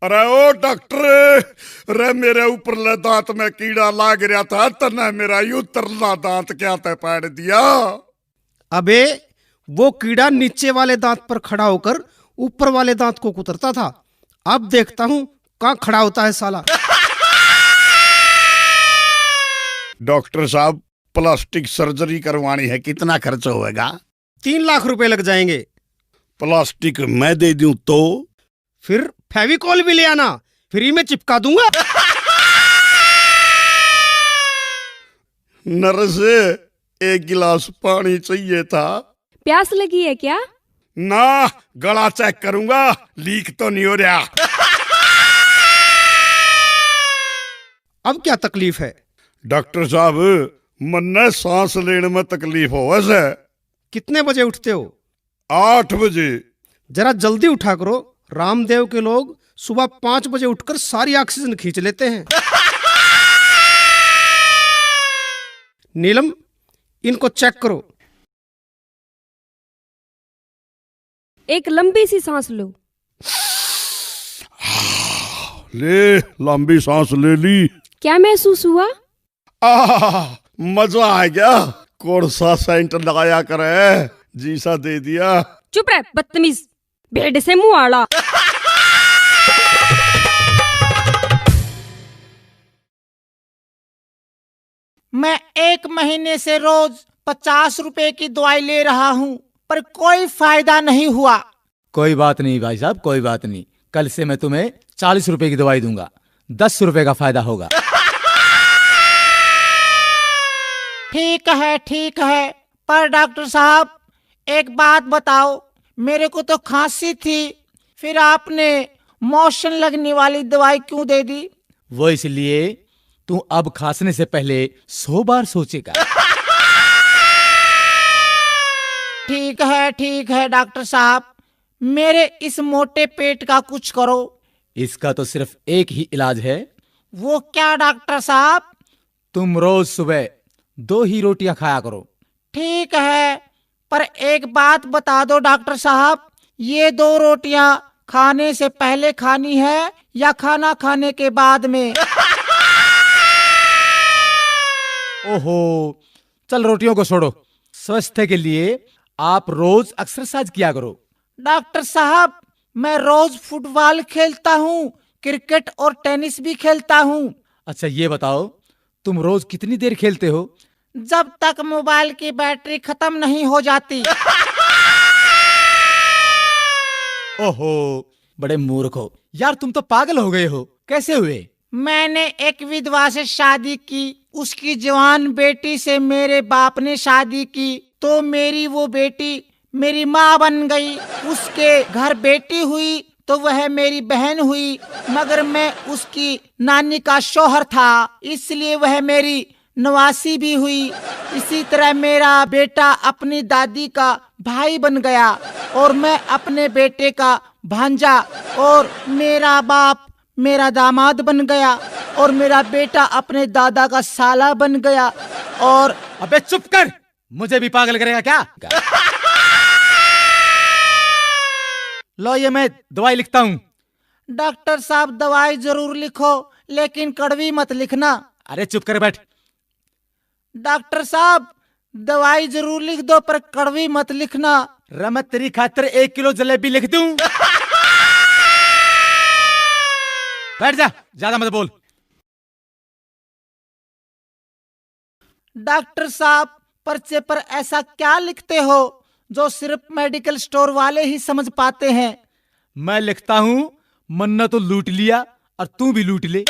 अरे ओ डॉक्टर, अरे मेरे ऊपरले दांत में कीड़ा लाग रहा था, तने मेरा यू तरला दांत क्या ते पाड़ दिया। अबे वो कीड़ा नीचे वाले दांत पर खड़ा होकर ऊपर वाले दांत को कुतरता था। अब देखता हूँ कहाँ खड़ा होता है साला। डॉक्टर साहब, प्लास्टिक सर्जरी करवानी है, कितना खर्च होएगा? 3 लाख रुपए लग जाएंगे। प्लास्टिक मैं दे दूं तो? फिर फेविकॉल भी ले आना, फ्री में चिपका दूंगा। नर्स, 1 गिलास पानी चाहिए था। प्यास लगी है क्या? ना, गला चेक करूंगा, लीक तो नहीं हो रहा। अब क्या तकलीफ है? डॉक्टर साहब, मन्ने सांस लेने में तकलीफ हो वैसे। कितने बजे उठते हो? 8 बजे। जरा जल्दी उठा करो, रामदेव के लोग सुबह 5 बजे उठकर सारी ऑक्सीजन खींच लेते हैं। नीलम, इनको चेक करो। एक लंबी सी सांस लो। ले, लंबी सांस ले ली। क्या महसूस हुआ? मजा आ गया। कौन सा सेंट लगाया करे, जी सा दे दिया। चुप रह बदतमीज, भेड़ से मुंह आड़ा। मैं 1 महीने से रोज 50 रुपए की दवाई ले रहा हूँ, पर कोई फायदा नहीं हुआ। कोई बात नहीं भाई साहब, कोई बात नहीं। कल से मैं तुम्हें 40 रुपए की दवाई दूंगा, 10 रुपए का फायदा होगा। ठीक है, पर डॉक्टर साहब एक बात बताओ, मेरे को तो खांसी थी, फिर आपने मोशन लगने वाली दवाई क्यों दे दी? वो इसलिए तू अब खांसने से पहले 100 बार सोचेगा। ठीक है डॉक्टर साहब, मेरे इस मोटे पेट का कुछ करो। इसका तो सिर्फ एक ही इलाज है। वो क्या डॉक्टर साहब? तुम रोज सुबह 2 ही रोटियां खाया करो। ठीक है, पर एक बात बता दो डॉक्टर साहब, ये 2 रोटियां खाने से पहले खानी है या खाना खाने के बाद में? ओहो, चल रोटियों को छोड़ो। स्वास्थ्य के लिए आप रोज एक्सरसाइज किया करो। डॉक्टर साहब, मैं रोज फुटबॉल खेलता हूँ, क्रिकेट और टेनिस भी खेलता हूँ। अच्छा ये बताओ, तुम रोज कितनी देर खेलते हो? जब तक मोबाइल की बैटरी खत्म नहीं हो जाती। ओहो, बड़े मूर्ख हो यार, तुम तो पागल हो गए हो। कैसे हुए? मैंने एक विधवा से शादी की, उसकी जवान बेटी से मेरे बाप ने शादी की, तो मेरी वो बेटी मेरी माँ बन गई। उसके घर बेटी हुई तो वह मेरी बहन हुई, मगर मैं उसकी नानी का शौहर था, इसलिए वह मेरी नवासी भी हुई। इसी तरह मेरा बेटा अपनी दादी का भाई बन गया, और मैं अपने बेटे का भांजा, और मेरा बाप मेरा दामाद बन गया, और मेरा बेटा अपने दादा का साला बन गया। और अबे चुप कर, मुझे भी पागल करेगा क्या? लो ये मैं दवाई लिखता हूँ। डॉक्टर साहब दवाई जरूर लिखो, लेकिन कड़वी मत लिखना। अरे चुप कर बैठ। डॉक्टर साहब दवाई जरूर लिख दो, पर कड़वी मत लिखना। मैं तेरी खातिर 1 किलो जलेबी लिख दूं। बैठ जा, ज्यादा मत बोल। डॉक्टर साहब पर्चे पर ऐसा क्या लिखते हो जो सिर्फ मेडिकल स्टोर वाले ही समझ पाते हैं? मैं लिखता हूँ, मन्ना तो लूट लिया और तू भी लूट ले।